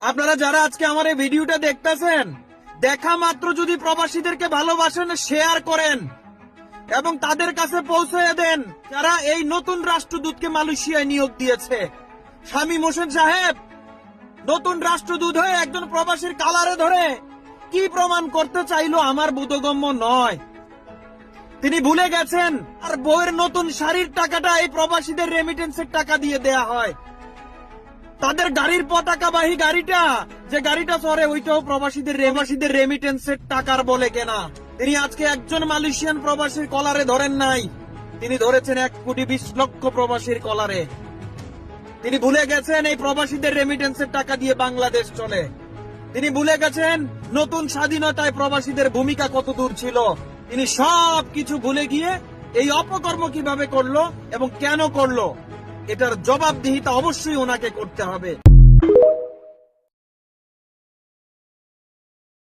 আপনারা যারা আজকে আমার এই ভিডিওটা দেখতেছেন, দেখা মাত্র যদি প্রবাসীদেরকে ভালোবাসেন, শেয়ার করেন এবং তাদের কাছে পৌঁছে দেন যারা এই নতুন রাষ্ট্রদূতকে মালয়েশিয়ায় নিয়োগ দিয়েছে। শামীম হোসেন সাহেব নতুন রাষ্ট্রদূত হয়ে একজন প্রবাসীর কালারে ধরে কি প্রমাণ করতে চাইলো আমার বোধগম্য নয়। তিনি ভুলে গেছেন আর বউয়ের নতুন শাড়ির টাকাটা এই প্রবাসীদের রেমিটেন্সের টাকা দিয়ে দেয়া হয়। তাদের গাড়ির পতাকাবাহী গাড়িটা, যে গাড়িটা চড়ে, ওইটাও প্রবাসীদের রেমিটেন্সের টাকার বলে কেনা। তিনি আজকে একজন মালয়েশিয়ান প্রবাসীর কলারে ধরেন নাই, তিনি ধরেছেন 1,20,00,000 প্রবাসীর কলারে। তিনি ভুলে গেছেন এই প্রবাসীদের রেমিটেন্সের টাকা দিয়ে বাংলাদেশ চলে। তিনি ভুলে গেছেন নতুন স্বাধীনতায় প্রবাসীদের ভূমিকা কত দূর ছিল। তিনি সব কিছু ভুলে গিয়ে এই অপকর্ম কিভাবে করলো এবং কেন করলো, এটার জবাবদিহিতা অবশ্যই ওনাকে করতে হবে।